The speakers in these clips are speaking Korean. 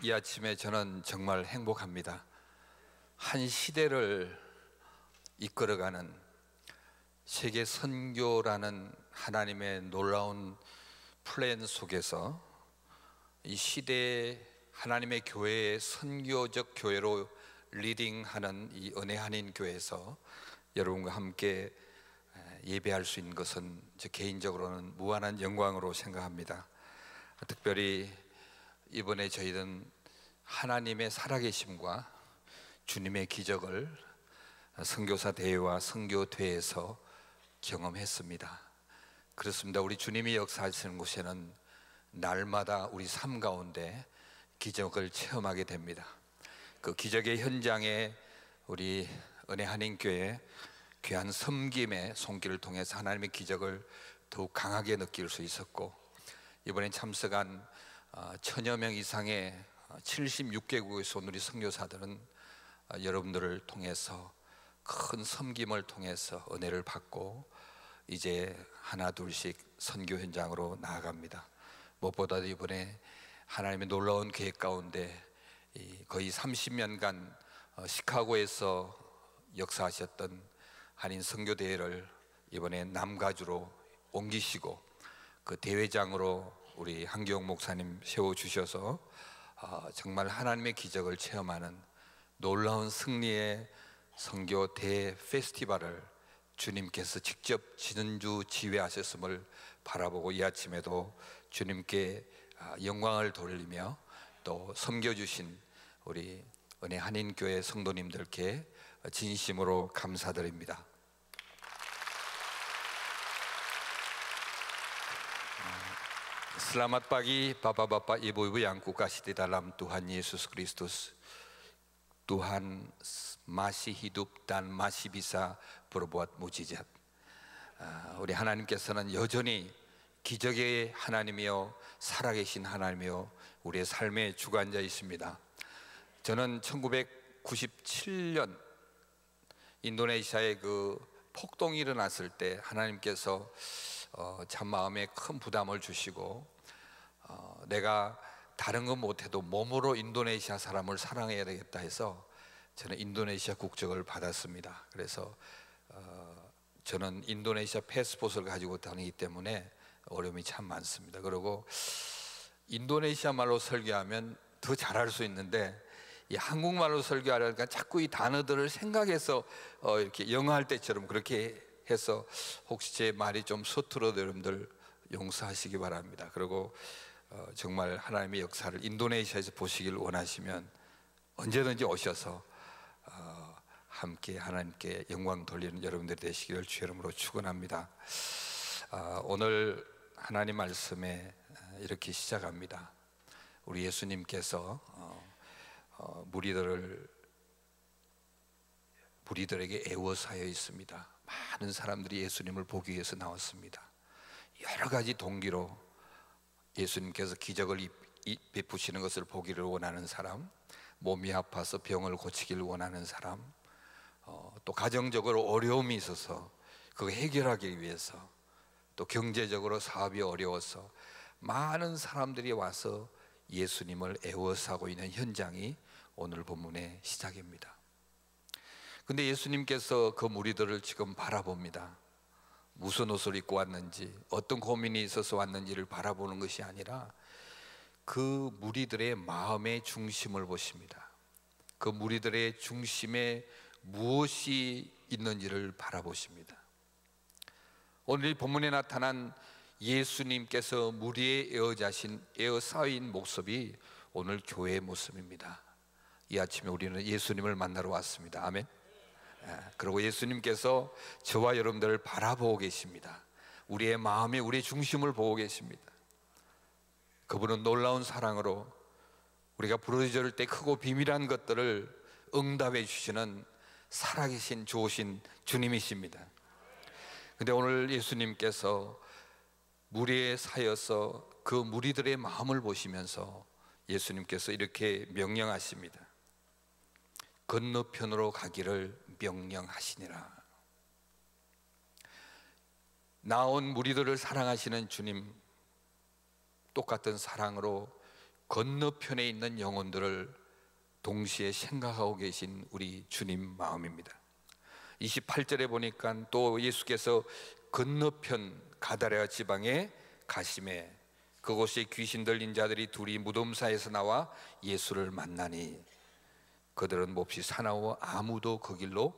이 아침에 저는 정말 행복합니다. 한 시대를 이끌어가는 세계 선교라는 하나님의 놀라운 플랜 속에서 이 시대에 하나님의 교회의 선교적 교회로 리딩하는 이 은혜 한인 교회에서 여러분과 함께 예배할 수 있는 것은 저 개인적으로는 무한한 영광으로 생각합니다. 특별히 이번에 저희는 하나님의 살아계심과 주님의 기적을 선교사 대회와 선교대회에서 경험했습니다. 그렇습니다. 우리 주님이 역사하시는 곳에는 날마다 우리 삶 가운데 기적을 체험하게 됩니다. 그 기적의 현장에 우리 은혜 한인교회 귀한 섬김의 손길을 통해서 하나님의 기적을 더욱 강하게 느낄 수 있었고, 이번에 참석한 1000여 명 이상의 76개국에서 온 우리 선교사들은 여러분들을 통해서 큰 섬김을 통해서 은혜를 받고 이제 하나 둘씩 선교 현장으로 나아갑니다. 무엇보다도 이번에 하나님의 놀라운 계획 가운데 거의 30년간 시카고에서 역사하셨던 한인 선교대회를 이번에 남가주로 옮기시고 그 대회장으로 우리 한기용 목사님 세워주셔서 정말 하나님의 기적을 체험하는 놀라운 승리의 선교 대 페스티벌을 주님께서 직접 지는주 지휘하셨음을 바라보고 이 아침에도 주님께 영광을 돌리며 또 섬겨주신 우리 은혜 한인교회 성도님들께 진심으로 감사드립니다. Selamat pagi Bapak-bapak, Ibu-ibu yang kukasihi di dalam Tuhan Yesus Kristus. Tuhan masih hidup dan masih bisa berbuat mujizat. 우리 하나님께서는 여전히 기적의 하나님이요 살아계신 하나님이요 우리의 삶의 주관자이십니다. 저는 1997년 인도네시아에 그 폭동이 일어났을 때 하나님께서 참 마음에 큰 부담을 주시고 내가 다른 건 못해도 몸으로 인도네시아 사람을 사랑해야 되겠다 해서 저는 인도네시아 국적을 받았습니다. 그래서 저는 인도네시아 패스포트를 가지고 다니기 때문에 어려움이 참 많습니다. 그리고 인도네시아 말로 설교하면 더 잘할 수 있는데 이 한국말로 설교하려니까 자꾸 이 단어들을 생각해서 이렇게 영어할 때처럼 그렇게 해서 혹시 제 말이 좀 서툴어도 여러분들 용서하시기 바랍니다. 그리고 정말 하나님의 역사를 인도네시아에서 보시길 원하시면 언제든지 오셔서 함께 하나님께 영광 돌리는 여러분들이 되시기를 주의 이름으로 축원합니다. 오늘 하나님 말씀에 이렇게 시작합니다. 우리 예수님께서 무리들에게 애워사여 있습니다. 많은 사람들이 예수님을 보기 위해서 나왔습니다. 여러 가지 동기로 예수님께서 기적을 베푸시는 것을 보기를 원하는 사람, 몸이 아파서 병을 고치기를 원하는 사람, 또 가정적으로 어려움이 있어서 그거 해결하기 위해서, 또 경제적으로 사업이 어려워서 많은 사람들이 와서 예수님을 애워싸고 있는 현장이 오늘 본문의 시작입니다. 근데 예수님께서 그 무리들을 지금 바라봅니다. 무슨 옷을 입고 왔는지, 어떤 고민이 있어서 왔는지를 바라보는 것이 아니라 그 무리들의 마음의 중심을 보십니다. 그 무리들의 중심에 무엇이 있는지를 바라보십니다. 오늘 이 본문에 나타난 예수님께서 무리에 에워싸인 모습이 오늘 교회의 모습입니다. 이 아침에 우리는 예수님을 만나러 왔습니다. 아멘. 그리고 예수님께서 저와 여러분들을 바라보고 계십니다. 우리의 마음에 우리의 중심을 보고 계십니다. 그분은 놀라운 사랑으로 우리가 부르짖을 때 크고 비밀한 것들을 응답해 주시는 살아계신 좋으신 주님이십니다. 근데 오늘 예수님께서 무리에 사여서 그 무리들의 마음을 보시면서 예수님께서 이렇게 명령하십니다. 건너편으로 가기를 명령하시니라. 나온 무리들을 사랑하시는 주님, 똑같은 사랑으로 건너편에 있는 영혼들을 동시에 생각하고 계신 우리 주님 마음입니다. 28절에 보니까 또 예수께서 건너편 가다레아 지방에 가심에 그곳에 귀신 들린 자들이 둘이 무덤 사이에서 나와 예수를 만나니 그들은 몹시 사나워 아무도 그 길로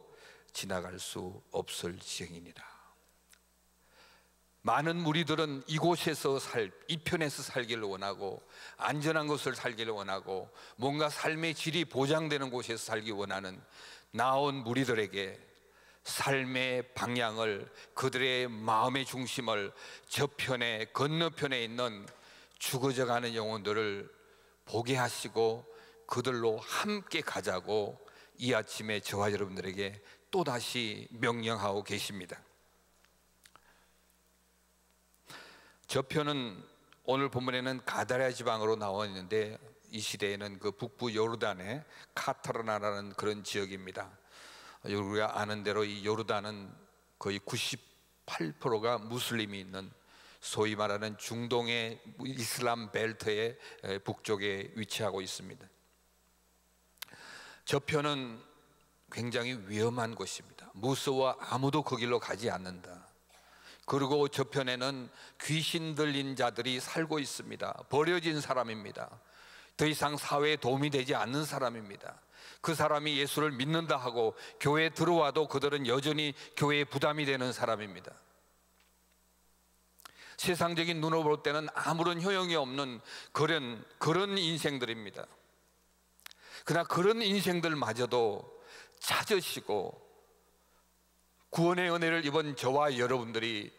지나갈 수 없을 지경이니라. 많은 무리들은 이곳에서 이 편에서 살기를 원하고 안전한 곳을 살기를 원하고 뭔가 삶의 질이 보장되는 곳에서 살기 원하는 나온 무리들에게 삶의 방향을, 그들의 마음의 중심을 저편에 건너편에 있는 죽어져가는 영혼들을 보게 하시고 그들로 함께 가자고 이 아침에 저와 여러분들에게 또다시 명령하고 계십니다. 저편은 오늘 본문에는 가다랴 지방으로 나와 있는데 이 시대에는 그 북부 요르단의 카타르나라는 그런 지역입니다. 우리가 아는 대로 이 요르단은 거의 98%가 무슬림이 있는 소위 말하는 중동의 이슬람 벨트의 북쪽에 위치하고 있습니다. 저편은 굉장히 위험한 곳입니다. 무서워 아무도 그 길로 가지 않는다. 그리고 저편에는 귀신 들린 자들이 살고 있습니다. 버려진 사람입니다. 더 이상 사회에 도움이 되지 않는 사람입니다. 그 사람이 예수를 믿는다 하고 교회에 들어와도 그들은 여전히 교회에 부담이 되는 사람입니다. 세상적인 눈으로 볼 때는 아무런 효용이 없는 그런 인생들입니다. 그러나 그런 인생들마저도 찾으시고 구원의 은혜를 입은 저와 여러분들이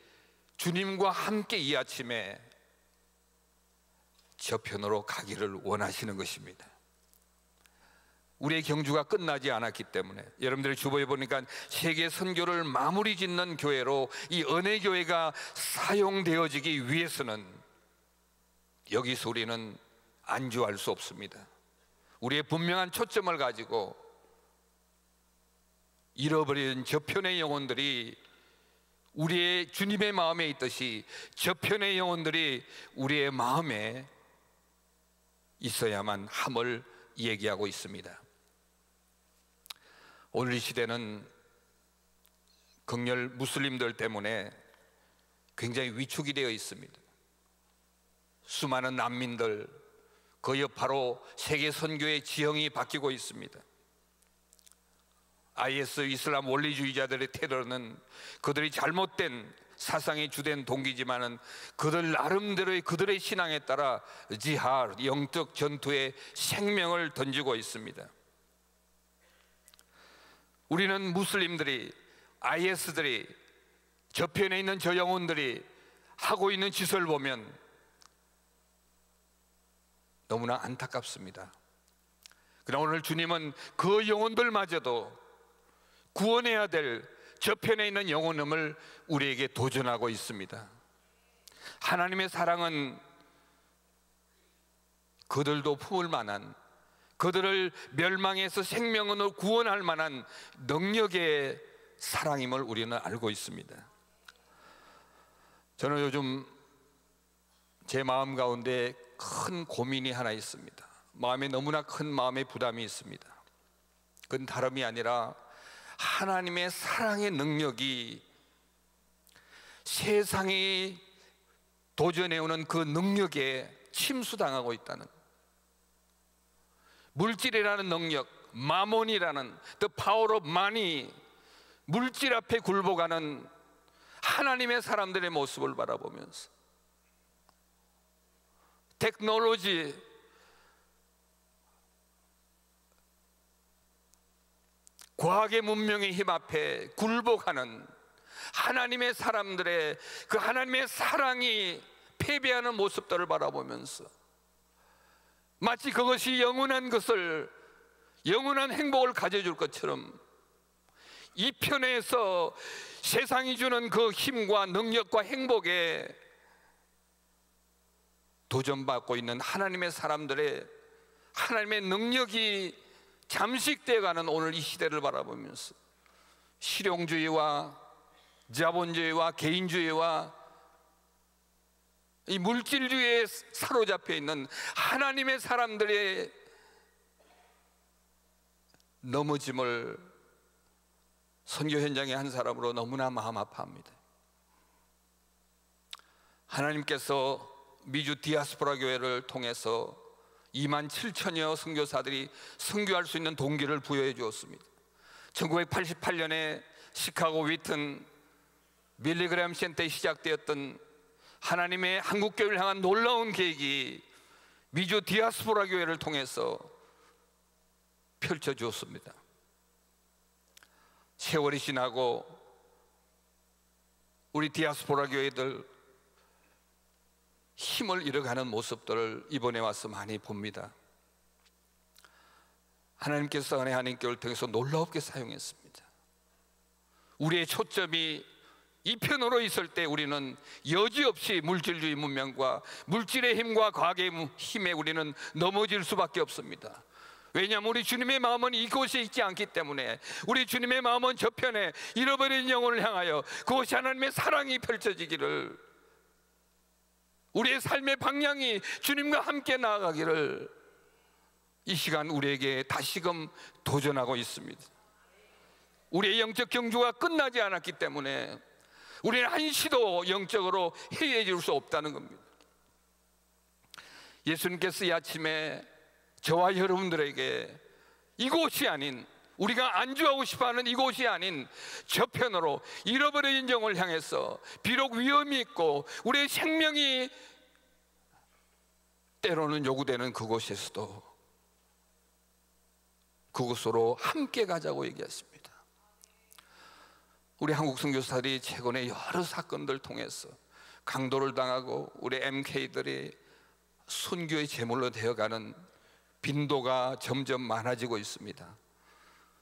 주님과 함께 이 아침에 저편으로 가기를 원하시는 것입니다. 우리의 경주가 끝나지 않았기 때문에 여러분들의 주보에 보니까 세계 선교를 마무리 짓는 교회로 이 은혜교회가 사용되어지기 위해서는 여기서 우리는 안주할 수 없습니다. 우리의 분명한 초점을 가지고 잃어버린 저편의 영혼들이 우리의 주님의 마음에 있듯이 저편의 영혼들이 우리의 마음에 있어야만 함을 얘기하고 있습니다. 오늘 이 시대는 극렬 무슬림들 때문에 굉장히 위축이 되어 있습니다. 수많은 난민들, 그 여파로 세계 선교의 지형이 바뀌고 있습니다. IS 이슬람 원리주의자들의 테러는 그들이 잘못된 사상의 주된 동기지만은 그들 나름대로의 그들의 신앙에 따라 지하드, 영적 전투에 생명을 던지고 있습니다. 우리는 무슬림들이, IS들이, 저편에 있는 저 영혼들이 하고 있는 짓을 보면 너무나 안타깝습니다. 그러나 오늘 주님은 그 영혼들마저도 구원해야 될 저편에 있는 영혼음을 우리에게 도전하고 있습니다. 하나님의 사랑은 그들도 품을 만한, 그들을 멸망에서 생명으로 구원할 만한 능력의 사랑임을 우리는 알고 있습니다. 저는 요즘 제 마음 가운데 큰 고민이 하나 있습니다. 마음에 너무나 큰 마음의 부담이 있습니다. 그건 다름이 아니라 하나님의 사랑의 능력이 세상이 도전해오는 그 능력에 침수당하고 있다는, 물질이라는 능력, 마몬이라는 the power of money, 물질 앞에 굴복하는 하나님의 사람들의 모습을 바라보면서 테크놀로지, 과학의 문명의 힘 앞에 굴복하는 하나님의 사람들의 그 하나님의 사랑이 패배하는 모습들을 바라보면서 마치 그것이 영원한 것을, 영원한 행복을 가져줄 것처럼 이 편에서 세상이 주는 그 힘과 능력과 행복에 도전받고 있는 하나님의 사람들의 하나님의 능력이 잠식되어가는 오늘 이 시대를 바라보면서 실용주의와 자본주의와 개인주의와 이 물질주의에 사로잡혀 있는 하나님의 사람들의 넘어짐을 선교 현장의 한 사람으로 너무나 마음 아파합니다. 하나님께서 미주 디아스포라 교회를 통해서 27,000여 선교사들이 선교할 수 있는 동기를 부여해 주었습니다. 1988년에 시카고 위튼 빌리그램 센터에 시작되었던 하나님의 한국교회를 향한 놀라운 계획이 미주 디아스포라 교회를 통해서 펼쳐주었습니다. 세월이 지나고 우리 디아스포라 교회들 힘을 잃어가는 모습들을 이번에 와서 많이 봅니다. 하나님께서 은혜 하나님께를 통해서 놀랍게 사용했습니다. 우리의 초점이 이 편으로 있을 때 우리는 여지없이 물질주의 문명과 물질의 힘과 과학의 힘에 우리는 넘어질 수밖에 없습니다. 왜냐하면 우리 주님의 마음은 이곳에 있지 않기 때문에, 우리 주님의 마음은 저편에 잃어버린 영혼을 향하여 그곳이 하나님의 사랑이 펼쳐지기를, 우리의 삶의 방향이 주님과 함께 나아가기를 이 시간 우리에게 다시금 도전하고 있습니다. 우리의 영적 경주가 끝나지 않았기 때문에 우리는 한시도 영적으로 해이해질 수 없다는 겁니다. 예수님께서 이 아침에 저와 여러분들에게 이곳이 아닌, 우리가 안주하고 싶어하는 이곳이 아닌 저편으로 잃어버린 영을 향해서 비록 위험이 있고 우리의 생명이 때로는 요구되는 그곳에서도 그곳으로 함께 가자고 얘기했습니다. 우리 한국 선교사들이 최근에 여러 사건들 통해서 강도를 당하고 우리 MK들이 순교의 제물로 되어가는 빈도가 점점 많아지고 있습니다.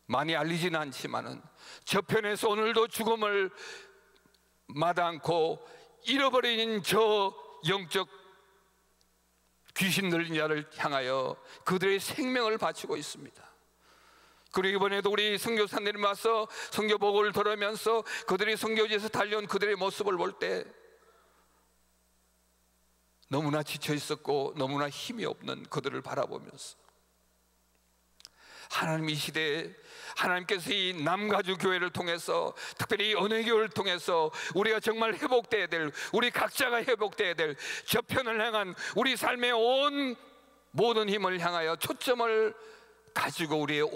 많이 알리지는 않지만은 저편에서 오늘도 죽음을 마다않고 잃어버린 저 영적 귀신 들린 자를 향하여 그들의 생명을 바치고 있습니다. 그리고 이번에도 우리 선교사님들이 와서 선교복을 들으면서 그들이 선교지에서 달려온 그들의 모습을 볼 때 너무나 지쳐 있었고 너무나 힘이 없는 그들을 바라보면서, 하나님 이 시대에 하나님께서 이 남가주 교회를 통해서, 특별히 언어교회를 통해서 우리가 정말 회복되어야 될, 우리 각자가 회복되어야 될 저편을 향한 우리 삶의 온 모든 힘을 향하여 초점을 가지고 우리의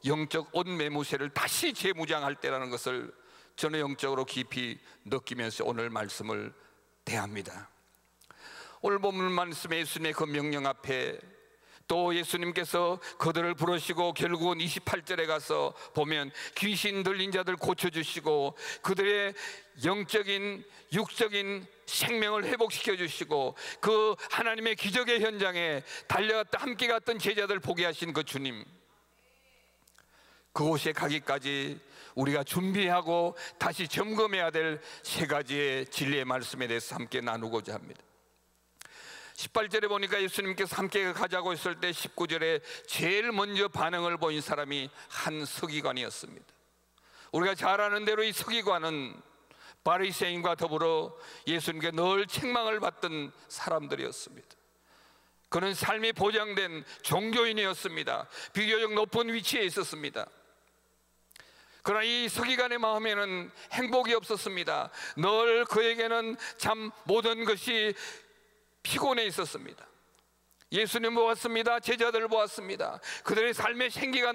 영적 옷 매무새를 다시 재무장할 때라는 것을 저는 영적으로 깊이 느끼면서 오늘 말씀을 대합니다. 오늘 본문 말씀에 예수님의 그 명령 앞에 또 예수님께서 그들을 부르시고 결국은 28절에 가서 보면 귀신 들린 자들 고쳐주시고 그들의 영적인 육적인 생명을 회복시켜 주시고 그 하나님의 기적의 현장에 달려갔다 함께 갔던 제자들 보게 하신 그 주님, 그곳에 가기까지 우리가 준비하고 다시 점검해야 될 세 가지의 진리의 말씀에 대해서 함께 나누고자 합니다. 18절에 보니까 예수님께서 함께 가자고 했을 때 19절에 제일 먼저 반응을 보인 사람이 한 서기관이었습니다. 우리가 잘 아는 대로 이 서기관은 바리새인과 더불어 예수님께 늘 책망을 받던 사람들이었습니다. 그는 삶이 보장된 종교인이었습니다. 비교적 높은 위치에 있었습니다. 그러나 이 서기관의 마음에는 행복이 없었습니다. 늘 그에게는 참 모든 것이 피곤해 있었습니다. 예수님 보았습니다. 제자들을 보았습니다. 그들의 삶의 생기가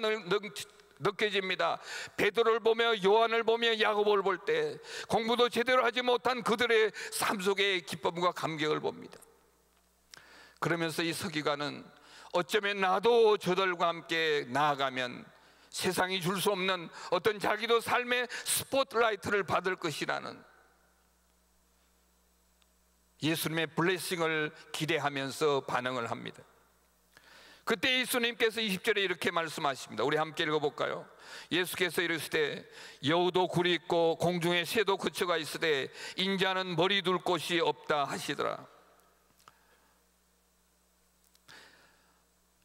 느껴집니다. 베드로를 보며 요한을 보며 야고보를 볼 때 공부도 제대로 하지 못한 그들의 삶 속의 기쁨과 감격을 봅니다. 그러면서 이 서기관은 어쩌면 나도 저들과 함께 나아가면 세상이 줄 수 없는 어떤 자기도 삶의 스포트라이트를 받을 것이라는 예수님의 블레싱을 기대하면서 반응을 합니다. 그때 예수님께서 20절에 이렇게 말씀하십니다. 우리 함께 읽어볼까요? 예수께서 이르시되 여우도 굴이 있고 공중에 새도 그쳐가 있으되 인자는 머리 둘 곳이 없다 하시더라.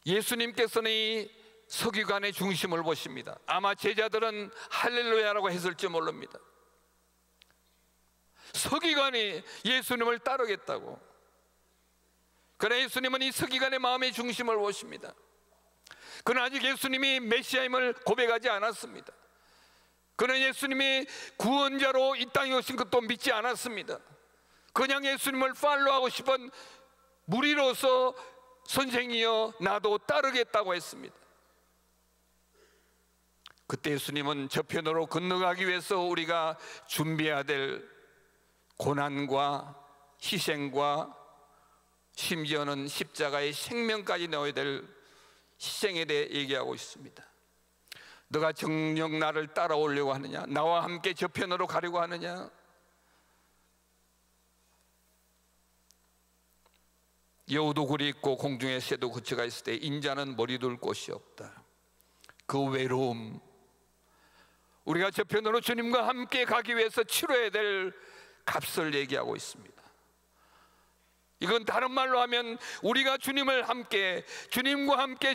예수님께서는 이 서기관의 중심을 보십니다. 아마 제자들은 할렐루야라고 했을지 모릅니다. 서기관이 예수님을 따르겠다고, 그러나 예수님은 이 서기관의 마음의 중심을 보십니다. 그는 아직 예수님이 메시아임을 고백하지 않았습니다. 그는 예수님이 구원자로 이 땅에 오신 것도 믿지 않았습니다. 그냥 예수님을 팔로우하고 싶은 무리로서 선생이여 나도 따르겠다고 했습니다. 그때 예수님은 저편으로 건너가기 위해서 우리가 준비해야 될 고난과 희생과 심지어는 십자가의 생명까지 넣어야 될 희생에 대해 얘기하고 있습니다. 너가 정녕 나를 따라오려고 하느냐? 나와 함께 저편으로 가려고 하느냐? 여우도 굴이 있고 공중에 새도 그쳐가 있을 때 인자는 머리 둘 곳이 없다. 그 외로움, 우리가 저편으로 주님과 함께 가기 위해서 치러야 될 값을 얘기하고 있습니다. 이건 다른 말로 하면 우리가 주님과 함께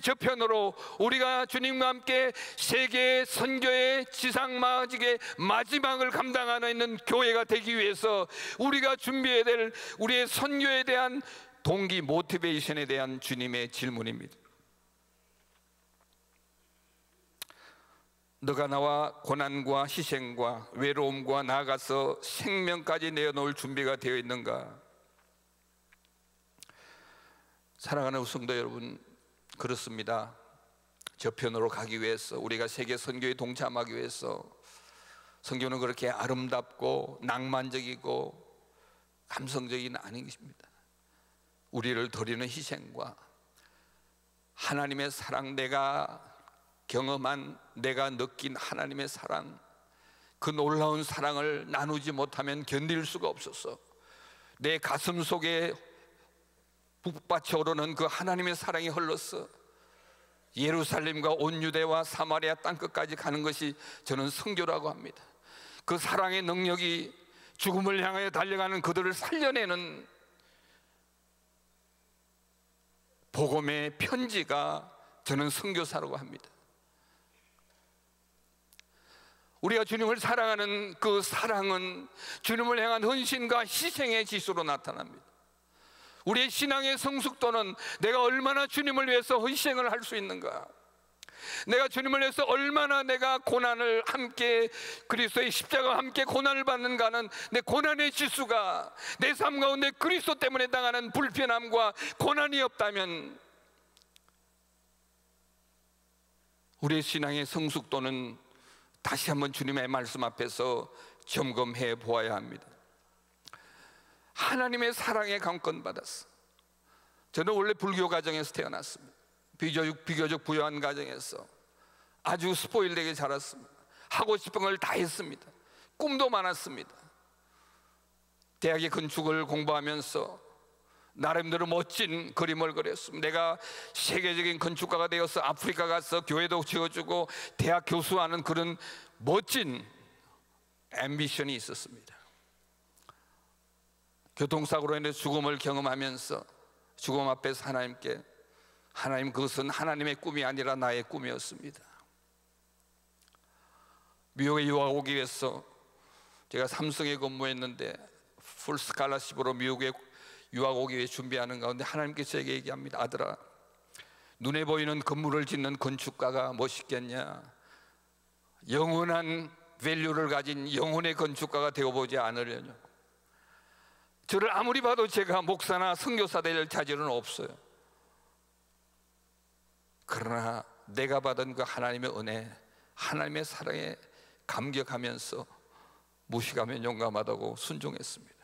저편으로, 우리가 주님과 함께 세계 선교의 지상마직의 마지막을 감당하는 있는 교회가 되기 위해서 우리가 준비해야 될 우리의 선교에 대한 동기, 모티베이션에 대한 주님의 질문입니다. 너가 나와 고난과 희생과 외로움과 나아가서 생명까지 내어놓을 준비가 되어 있는가? 사랑하는 성도 여러분, 그렇습니다. 저편으로 가기 위해서, 우리가 세계 선교에 동참하기 위해서 선교는 그렇게 아름답고 낭만적이고 감성적인 아닌 것입니다. 우리를 드리는 희생과 하나님의 사랑, 내가 경험한, 내가 느낀 하나님의 사랑, 그 놀라운 사랑을 나누지 못하면 견딜 수가 없어서 내 가슴 속에 북받쳐 오르는 그 하나님의 사랑이 흘러서 예루살렘과 온 유대와 사마리아 땅끝까지 가는 것이 저는 선교라고 합니다. 그 사랑의 능력이 죽음을 향하여 달려가는 그들을 살려내는 복음의 편지가 저는 선교사라고 합니다. 우리가 주님을 사랑하는 그 사랑은 주님을 향한 헌신과 희생의 지수로 나타납니다. 우리의 신앙의 성숙도는 내가 얼마나 주님을 위해서 희생을 할 수 있는가, 내가 주님을 위해서 얼마나 내가 고난을 함께, 그리스도의 십자가와 함께 고난을 받는가는 내 고난의 지수가 내 삶 가운데 그리스도 때문에 당하는 불편함과 고난이 없다면 우리의 신앙의 성숙도는 다시 한번 주님의 말씀 앞에서 점검해 보아야 합니다. 하나님의 사랑에 강권받았어. 저는 원래 불교 가정에서 태어났습니다. 비교적 부유한 가정에서 아주 스포일되게 자랐습니다. 하고 싶은 걸 다 했습니다. 꿈도 많았습니다. 대학의 건축을 공부하면서 나름대로 멋진 그림을 그렸습니다. 내가 세계적인 건축가가 되어서 아프리카 가서 교회도 지어주고 대학 교수하는 그런 멋진 앰비션이 있었습니다. 교통사고로 인해 죽음을 경험하면서 죽음 앞에서 하나님께, 하나님, 그것은 하나님의 꿈이 아니라 나의 꿈이었습니다. 미국에 유학 오기 위해서 제가 삼성에 근무했는데 풀 스칼라십으로 미국에 유학 오기 위해 준비하는 가운데 하나님께서 제게 얘기합니다. 아들아, 눈에 보이는 건물을 짓는 건축가가 멋있겠냐? 영원한 밸류를 가진 영혼의 건축가가 되어보지 않으려냐? 저를 아무리 봐도 제가 목사나 선교사 될 자질은 없어요. 그러나 내가 받은 그 하나님의 은혜, 하나님의 사랑에 감격하면서 무식하면 용감하다고 순종했습니다.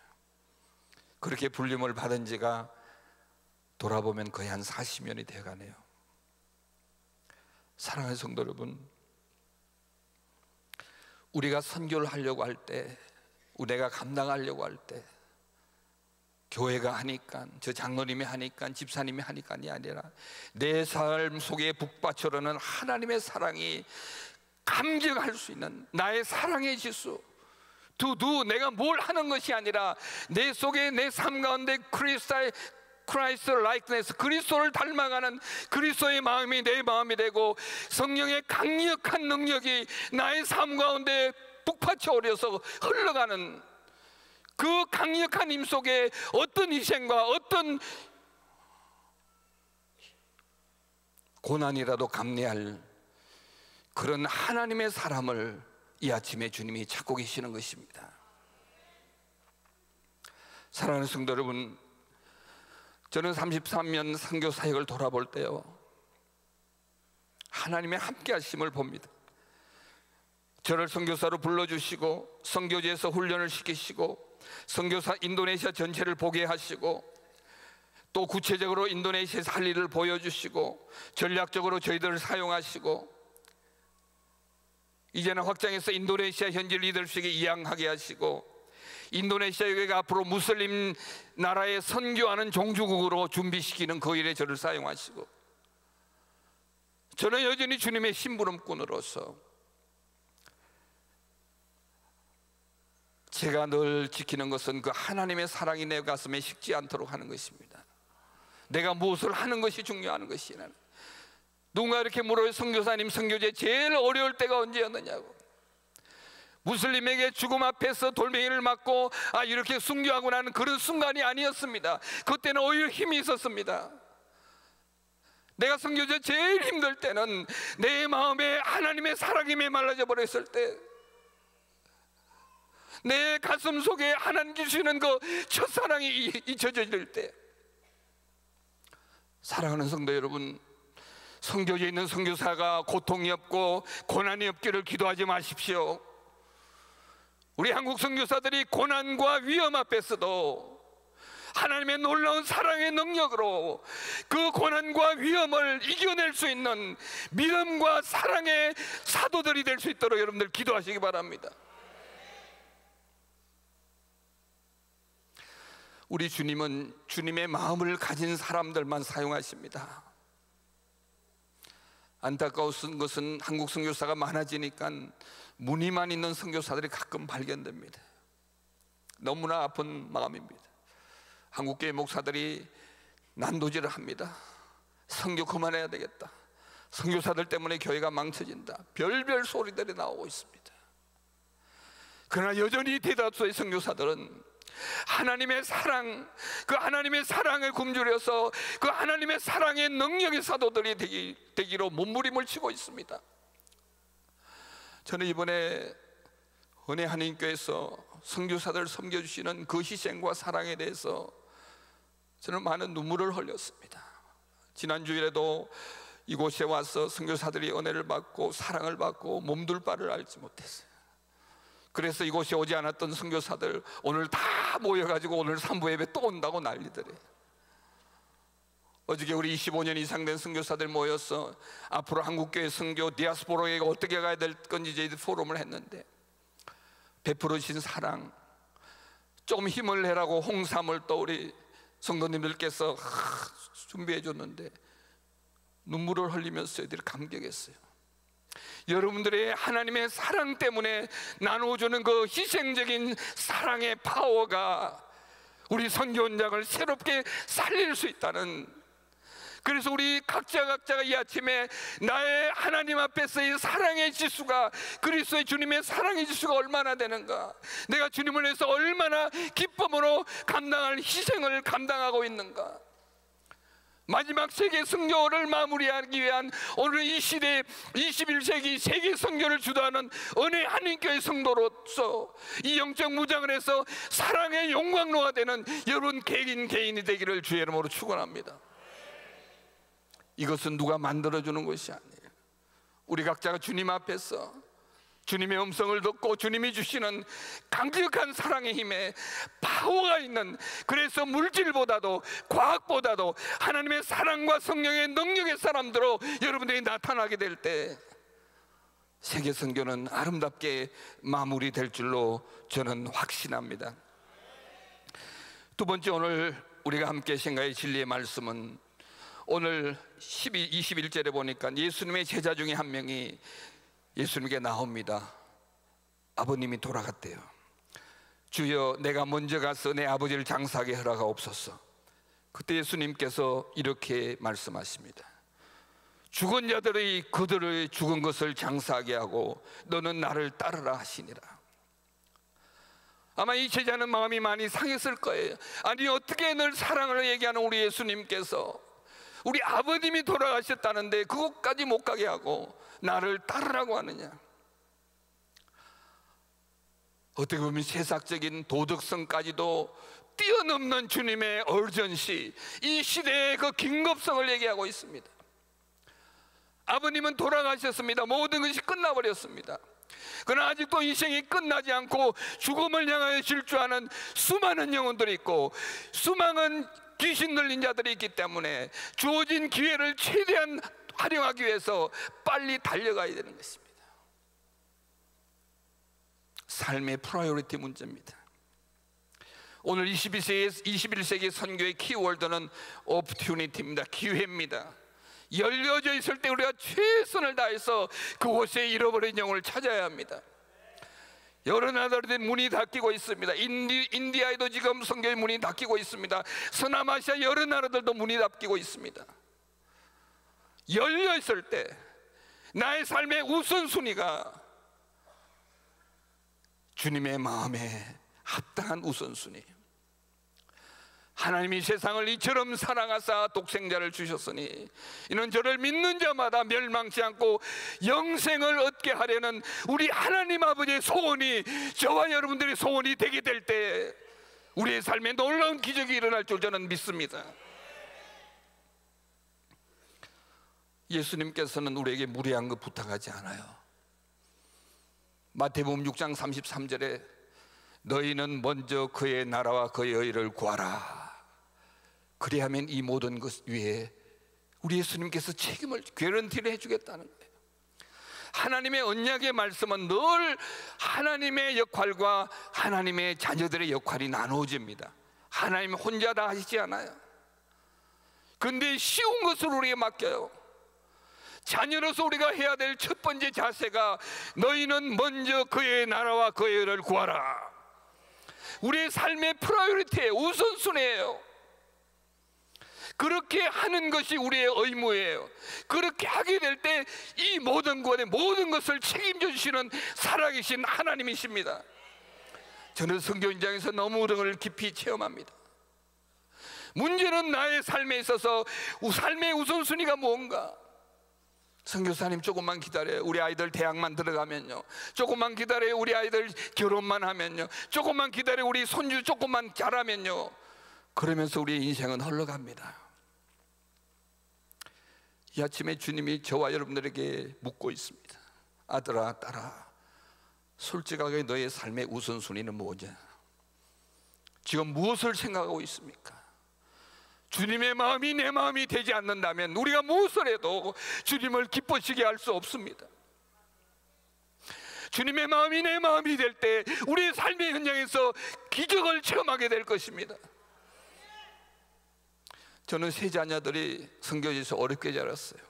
그렇게 불림을 받은 지가 돌아보면 거의 한 40년이 돼가네요. 사랑하는 성도 여러분, 우리가 선교를 하려고 할 때, 내가 감당하려고 할 때, 교회가 하니까, 저 장로님이 하니까, 집사님이 하니까이 아니라 내 삶 속에 북받쳐오르는 하나님의 사랑이 감격할 수 있는 나의 사랑의 지수, 내가 뭘 하는 것이 아니라 내 속에, 내 삶 가운데 크리스트 라이크네스, 그리스도를 닮아가는 그리스도의 마음이 내 마음이 되고 성령의 강력한 능력이 나의 삶 가운데 북받쳐 오려서 흘러가는 그 강력한 힘 속에 어떤 희생과 어떤 고난이라도 감내할 그런 하나님의 사람을 이 아침에 주님이 찾고 계시는 것입니다. 사랑하는 성도 여러분, 저는 33년 선교 사역을 돌아볼 때요, 하나님의 함께 하심을 봅니다. 저를 선교사로 불러주시고 선교지에서 훈련을 시키시고 선교사 인도네시아 전체를 보게 하시고 또 구체적으로 인도네시아에서 할 일을 보여주시고 전략적으로 저희들을 사용하시고 이제는 확장해서 인도네시아 현지 리더십에 이양하게 하시고 인도네시아 교회가 앞으로 무슬림 나라에 선교하는 종주국으로 준비시키는 그 일에 저를 사용하시고, 저는 여전히 주님의 심부름꾼으로서 제가 늘 지키는 것은 그 하나님의 사랑이 내 가슴에 식지 않도록 하는 것입니다. 내가 무엇을 하는 것이 중요한 것이 아니라, 누군가 이렇게 물어요. 선교사님, 선교제 제일 어려울 때가 언제였느냐고. 무슬림에게 죽음 앞에서 돌멩이를 맞고 이렇게 순교하고 나는 그런 순간이 아니었습니다. 그때는 오히려 힘이 있었습니다. 내가 선교제 제일 힘들 때는 내 마음에 하나님의 사랑이 메말라져 버렸을 때, 내 가슴 속에 하나님 주시는 그 첫사랑이 잊혀질 때. 사랑하는 성도 여러분, 선교지에 있는 선교사가 고통이 없고 고난이 없기를 기도하지 마십시오. 우리 한국 선교사들이 고난과 위험 앞에서도 하나님의 놀라운 사랑의 능력으로 그 고난과 위험을 이겨낼 수 있는 믿음과 사랑의 사도들이 될 수 있도록 여러분들 기도하시기 바랍니다. 우리 주님은 주님의 마음을 가진 사람들만 사용하십니다. 안타까운 것은 한국 선교사가 많아지니까 무늬만 있는 선교사들이 가끔 발견됩니다. 너무나 아픈 마음입니다. 한국교회 목사들이 난도질을 합니다. 선교 그만해야 되겠다, 선교사들 때문에 교회가 망쳐진다, 별별 소리들이 나오고 있습니다. 그러나 여전히 대다수의 선교사들은 하나님의 사랑, 그 하나님의 사랑을 굶주려서 그 하나님의 사랑의 능력의 사도들이 되기로 몸부림을 치고 있습니다. 저는 이번에 은혜 한인교회에서 선교사들을 섬겨주시는 그 희생과 사랑에 대해서 저는 많은 눈물을 흘렸습니다. 지난주일에도 이곳에 와서 선교사들이 은혜를 받고 사랑을 받고 몸둘 바를 알지 못했어요. 그래서 이곳에 오지 않았던 선교사들 오늘 다 모여가지고 오늘 3부 예배 또 온다고 난리더래요. 어저께 우리 25년 이상 된 선교사들 모여서 앞으로 한국교회 선교 디아스포라에 어떻게 가야 될 건지 저희들 포럼을 했는데, 베풀어주신 사랑, 좀 힘을 내라고 홍삼을 또 우리 성도님들께서 준비해 줬는데 눈물을 흘리면서 저희들이 감격했어요. 여러분들의 하나님의 사랑 때문에 나누어주는 그 희생적인 사랑의 파워가 우리 선교 현장을 새롭게 살릴 수 있다는, 그래서 우리 각자가 이 아침에 나의 하나님 앞에서의 사랑의 지수가, 그리스도의 주님의 사랑의 지수가 얼마나 되는가, 내가 주님을 위해서 얼마나 기쁨으로 감당할 희생을 감당하고 있는가, 마지막 세계 선교를 마무리하기 위한 오늘 이 시대 21세기 세계 선교를 주도하는 은혜 한인교회 성도로서 이 영적 무장을 해서 사랑의 용광로가 되는 여러분 개인이 되기를 주의 이름으로 축원합니다. 이것은 누가 만들어주는 것이 아니에요. 우리 각자가 주님 앞에서 주님의 음성을 듣고 주님이 주시는 강력한 사랑의 힘에 파워가 있는, 그래서 물질보다도 과학보다도 하나님의 사랑과 성령의 능력의 사람들로 여러분들이 나타나게 될 때 세계 선교는 아름답게 마무리될 줄로 저는 확신합니다. 두 번째, 오늘 우리가 함께 생각할 진리의 말씀은 오늘 21절에 보니까 예수님의 제자 중에 한 명이 예수님께 나옵니다. 아버님이 돌아갔대요. 주여, 내가 먼저 가서 내 아버지를 장사하게 허락하옵소서. 그때 예수님께서 이렇게 말씀하십니다. 죽은 자들이 그들의 죽은 것을 장사하게 하고 너는 나를 따르라 하시니라. 아마 이 제자는 마음이 많이 상했을 거예요. 아니, 어떻게 늘 사랑을 얘기하는 우리 예수님께서 우리 아버님이 돌아가셨다는데 그곳까지 못 가게 하고 나를 따르라고 하느냐? 어떻게 보면 세상적인 도덕성까지도 뛰어넘는 주님의 얼전시, 이 시대의 그 긴급성을 얘기하고 있습니다. 아버님은 돌아가셨습니다. 모든 것이 끝나버렸습니다. 그러나 아직도 인생이 끝나지 않고 죽음을 향하여 질주하는 수많은 영혼들이 있고 수많은 귀신 들린 자들이 있기 때문에 주어진 기회를 최대한 활용하기 위해서 빨리 달려가야 되는 것입니다. 삶의 프라이어리티 문제입니다. 오늘 21세기 선교의 키워드는 opportunity입니다. 기회입니다. 열려져 있을 때 우리가 최선을 다해서 그곳에 잃어버린 영혼을 찾아야 합니다. 여러 나라들의 문이 닫히고 있습니다. 인디아에도 지금 선교의 문이 닫히고 있습니다. 서남아시아 여러 나라들도 문이 닫히고 있습니다. 열려 있을 때 나의 삶의 우선순위가 주님의 마음에 합당한 우선순위. 하나님이 세상을 이처럼 사랑하사 독생자를 주셨으니 이는 저를 믿는 자마다 멸망치 않고 영생을 얻게 하려는 우리 하나님 아버지의 소원이 저와 여러분들의 소원이 되게 될 때 우리의 삶에 놀라운 기적이 일어날 줄 저는 믿습니다. 예수님께서는 우리에게 무리한 것 부탁하지 않아요. 마태복음 6장 33절에 너희는 먼저 그의 나라와 그의 의를 구하라. 그리하면 이 모든 것 위에 우리 예수님께서 책임을 개런티를 해주겠다는 거예요. 하나님의 언약의 말씀은 늘 하나님의 역할과 하나님의 자녀들의 역할이 나누어집니다. 하나님 혼자 다 하시지 않아요. 그런데 쉬운 것을 우리에게 맡겨요. 자녀로서 우리가 해야 될 첫 번째 자세가 너희는 먼저 그의 나라와 그의 의를 구하라. 우리의 삶의 프라이어리티예요. 우선순위예요. 그렇게 하는 것이 우리의 의무예요. 그렇게 하게 될 때 이 모든 것을 책임져 주시는 살아계신 하나님이십니다. 저는 선교 현장에서 너무 그걸 깊이 체험합니다. 문제는 나의 삶에 있어서 삶의 우선순위가 뭔가? 선교사님 조금만 기다려요. 우리 아이들 대학만 들어가면요. 조금만 기다려요. 우리 아이들 결혼만 하면요. 조금만 기다려요. 우리 손주 조금만 자라면요. 그러면서 우리의 인생은 흘러갑니다. 이 아침에 주님이 저와 여러분들에게 묻고 있습니다. 아들아, 딸아, 솔직하게 너의 삶의 우선순위는 뭐냐? 지금 무엇을 생각하고 있습니까? 주님의 마음이 내 마음이 되지 않는다면 우리가 무엇을 해도 주님을 기뻐지게 할 수 없습니다. 주님의 마음이 내 마음이 될 때 우리의 삶의 현장에서 기적을 체험하게 될 것입니다. 저는 세 자녀들이 선교지에서 어렵게 자랐어요.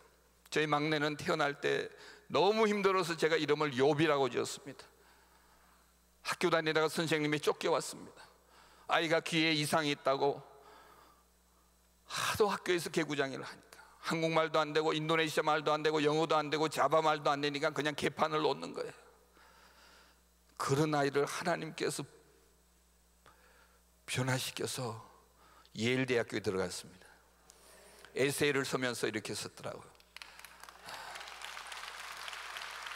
저희 막내는 태어날 때 너무 힘들어서 제가 이름을 욥이라고 지었습니다. 학교 다니다가 선생님이 쫓겨왔습니다. 아이가 귀에 이상이 있다고 하도 학교에서 개구장이를 하니까 한국말도 안 되고 인도네시아 말도 안 되고 영어도 안 되고 자바 말도 안 되니까 그냥 개판을 놓는 거예요. 그런 아이를 하나님께서 변화시켜서 예일 대학교에 들어갔습니다. 에세이를 쓰면서 이렇게 썼더라고요.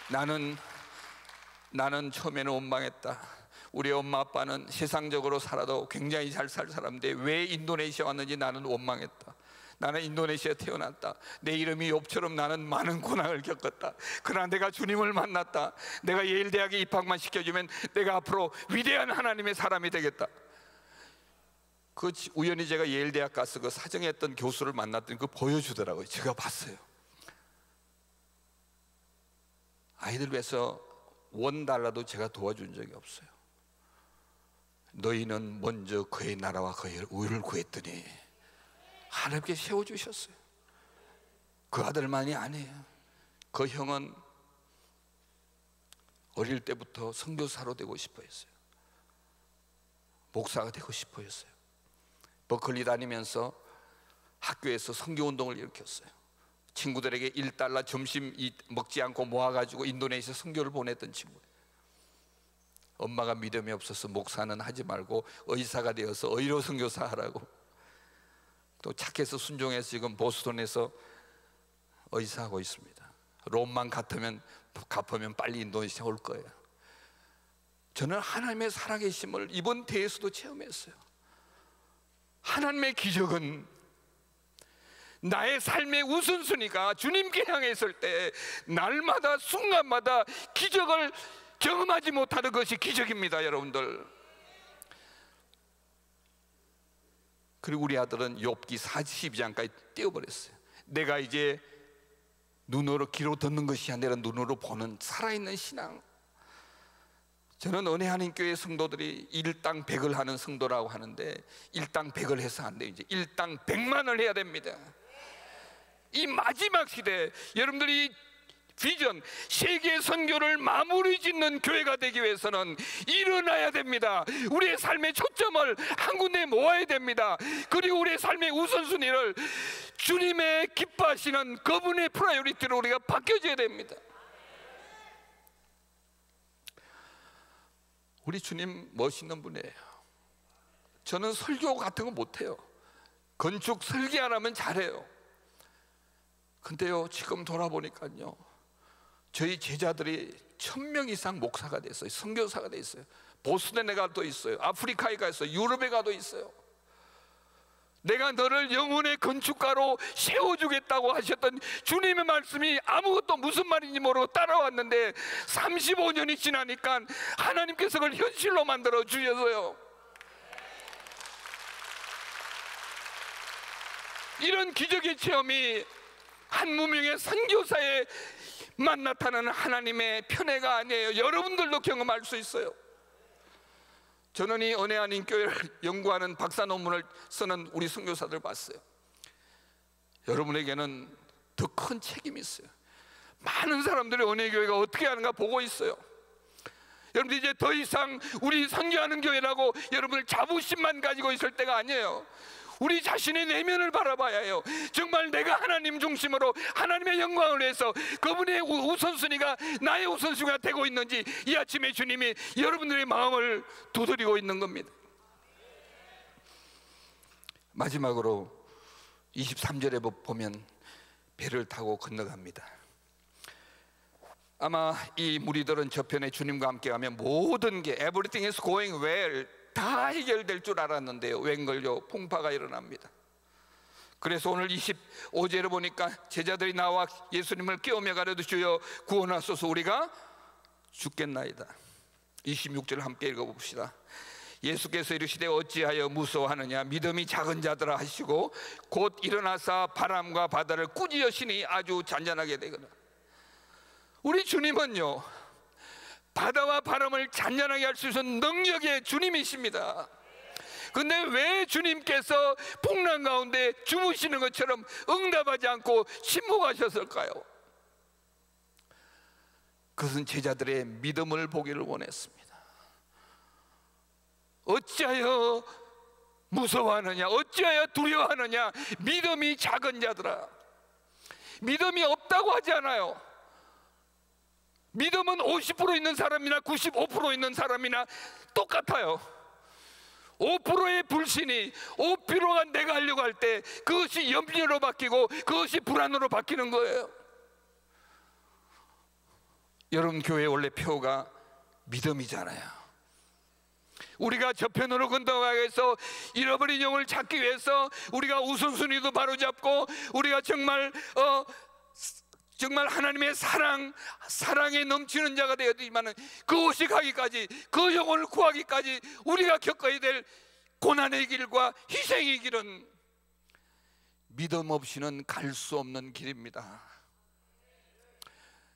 나는 처음에는 원망했다. 우리 엄마 아빠는 세상적으로 살아도 굉장히 잘 살 사람인데 왜 인도네시아 왔는지 나는 원망했다. 나는 인도네시아에 태어났다. 내 이름이 욥처럼 나는 많은 고난을 겪었다. 그러나 내가 주님을 만났다. 내가 예일 대학에 입학만 시켜주면 내가 앞으로 위대한 하나님의 사람이 되겠다. 우연히 제가 예일 대학 가서 그 사정했던 교수를 만났더니 그거 보여주더라고요. 제가 봤어요. 아이들 위해서 $1도 제가 도와준 적이 없어요. 너희는 먼저 그의 나라와 그의 의를 구했더니 하나님께 세워주셨어요. 그 아들만이 아니에요. 그 형은 어릴 때부터 선교사로 되고 싶어 했어요. 목사가 되고 싶어 했어요. 버클리 다니면서 학교에서 선교운동을 일으켰어요. 친구들에게 $1 점심 먹지 않고 모아가지고 인도네시아 선교를 보냈던 친구예요. 엄마가 믿음이 없어서 목사는 하지 말고 의사가 되어서 의료 선교사 하라고. 또 착해서 순종해서 지금 보스턴에서 의사하고 있습니다. 롬만 갚으면 빨리 인도네시아 올 거예요. 저는 하나님의 살아계심을 이번 대회에서도 체험했어요. 하나님의 기적은 나의 삶의 우선순위가 주님께 향해 있을 때 날마다 순간마다 기적을 경험하지 못하는 것이 기적입니다, 여러분들. 그리고 우리 아들은 욥기 42장까지 띄워버렸어요. 내가 이제 눈으로 귀로 듣는 것이 아니라 눈으로 보는 살아있는 신앙. 저는 은혜 하나님교회 성도들이 일당 100을 하는 성도라고 하는데 일당 100을 해서 안 돼요. 이제 일당 100만을 해야 됩니다. 이 마지막 시대 여러분들이 비전 세계 선교를 마무리 짓는 교회가 되기 위해서는 일어나야 됩니다. 우리의 삶의 초점을 한 군데 모아야 됩니다. 그리고 우리의 삶의 우선순위를 주님의 기뻐하시는 그분의 프라이어리티로 우리가 바뀌어져야 됩니다. 우리 주님 멋있는 분이에요. 저는 설교 같은 거 못해요. 건축 설계 안 하면 잘해요. 근데요, 지금 돌아보니까요, 저희 제자들이 1000명 이상 목사가 됐어요. 선교사가 됐어요. 보스턴에 가도 있어요. 아프리카에 가 있어요. 유럽에 가도 있어요. 내가 너를 영혼의 건축가로 세워주겠다고 하셨던 주님의 말씀이 아무것도 무슨 말인지 모르고 따라왔는데 35년이 지나니까 하나님께서 그걸 현실로 만들어 주셔서요, 이런 기적의 체험이 한 무명의 선교사에만 나타나는 하나님의 편애가 아니에요. 여러분들도 경험할 수 있어요. 저는 이 은혜 아닌 교회를 연구하는 박사 논문을 쓰는 우리 선교사들 봤어요. 여러분에게는 더 큰 책임이 있어요. 많은 사람들이 은혜 교회가 어떻게 하는가 보고 있어요. 여러분들 이제 더 이상 우리 선교하는 교회라고 여러분들 자부심만 가지고 있을 때가 아니에요. 우리 자신의 내면을 바라봐야 해요. 정말 내가 하나님 중심으로 하나님의 영광을 위해서 그분의 우선순위가 나의 우선순위가 되고 있는지 이 아침에 주님이 여러분들의 마음을 두드리고 있는 겁니다. 마지막으로 23절에 보면 배를 타고 건너갑니다. 아마 이 무리들은 저편에 주님과 함께 가면 모든 게 everything is going well 다 해결될 줄 알았는데요, 웬걸요, 풍파가 일어납니다. 그래서 오늘 25절에 보니까 제자들이 나와 예수님을 깨우며 가려도 주여 구원하소서 우리가 죽겠나이다. 26절 함께 읽어봅시다. 예수께서 이르시되 어찌하여 무서워하느냐, 믿음이 작은 자들아 하시고 곧 일어나사 바람과 바다를 꾸짖으시니 아주 잔잔하게 되거든. 우리 주님은요, 바다와 바람을 잔잔하게 할 수 있는 능력의 주님이십니다. 근데 왜 주님께서 풍랑 가운데 주무시는 것처럼 응답하지 않고 침묵하셨을까요? 그것은 제자들의 믿음을 보기를 원했습니다. 어찌하여 무서워하느냐, 어찌하여 두려워하느냐, 믿음이 작은 자들아. 믿음이 없다고 하지 않아요. 믿음은 50% 있는 사람이나 95% 있는 사람이나 똑같아요. 5%의 불신이 5%가 내가 하려고 할 때 그것이 염려로 바뀌고 그것이 불안으로 바뀌는 거예요. 여러분, 교회 원래 표가 믿음이잖아요. 우리가 저편으로 건너가기 위해서 잃어버린 영혼을 찾기 위해서 우리가 우선순위도 바로잡고 우리가 정말 하나님의 사랑에 넘치는 자가 되어야 되지만 그곳이 가기까지, 그 영혼을 구하기까지 우리가 겪어야 될 고난의 길과 희생의 길은 믿음 없이는 갈 수 없는 길입니다.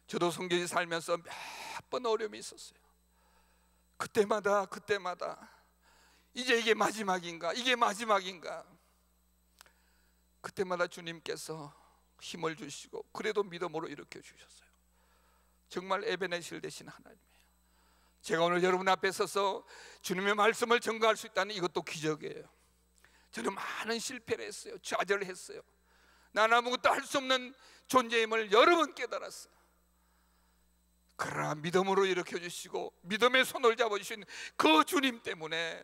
저도 선교지 살면서 몇 번 어려움이 있었어요. 그때마다 이제 이게 마지막인가, 이게 마지막인가. 그때마다 주님께서 힘을 주시고 그래도 믿음으로 일으켜 주셨어요. 정말 에베네셀 되신 하나님이에요. 제가 오늘 여러분 앞에 서서 주님의 말씀을 전가할 수 있다는 이것도 기적이에요. 저는 많은 실패를 했어요. 좌절했어요. 나는 아무것도 할 수 없는 존재임을 여러 번 깨달았어요. 그러나 믿음으로 일으켜 주시고 믿음의 손을 잡아주신 그 주님 때문에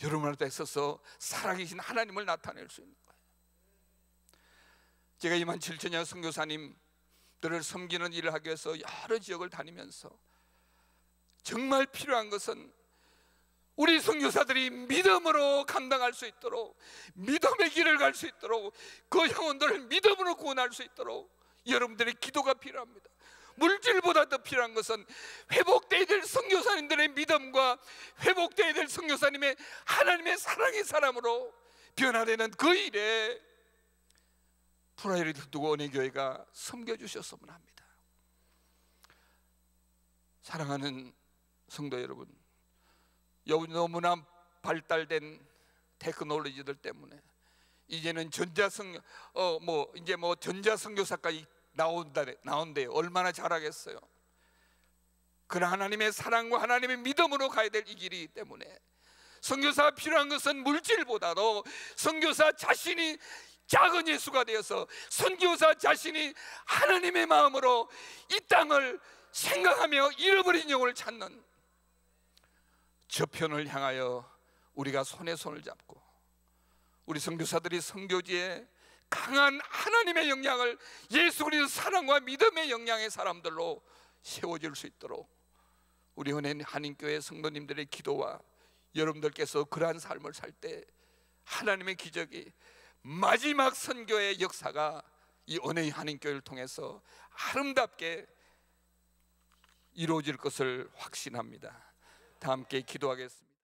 여러분 앞에 서서 살아계신 하나님을 나타낼 수 있는 거예요. 제가 27,000여 선교사님들을 섬기는 일을 하기 위해서 여러 지역을 다니면서 정말 필요한 것은 우리 선교사들이 믿음으로 감당할 수 있도록, 믿음의 길을 갈 수 있도록, 그 영혼들을 믿음으로 구원할 수 있도록 여러분들의 기도가 필요합니다. 물질보다 더 필요한 것은 회복되어야 될 선교사님들의 믿음과 회복되어야 될 선교사님의 하나님의 사랑의 사람으로 변화되는 그 일에 프라이어리티 두고 은혜교회가 섬겨주셨으면 합니다. 사랑하는 성도 여러분, 너무나 발달된 테크놀로지들 때문에 이제는 전자선교사까지 나온대요. 얼마나 잘하겠어요. 그러나 하나님의 사랑과 하나님의 믿음으로 가야 될 이 길이기 때문에 선교사가 필요한 것은 물질보다도 선교사 자신이 작은 예수가 되어서 선교사 자신이 하나님의 마음으로 이 땅을 생각하며 잃어버린 영혼을 찾는 저편을 향하여 우리가 손에 손을 잡고 우리 선교사들이 선교지에 강한 하나님의 영향을, 예수 그리스도 사랑과 믿음의 영향의 사람들로 세워질 수 있도록 우리 은혜 한인교회 성도님들의 기도와 여러분들께서 그러한 삶을 살 때 하나님의 기적이, 마지막 선교의 역사가 이 은혜의 한인교회를 통해서 아름답게 이루어질 것을 확신합니다. 다 함께 기도하겠습니다.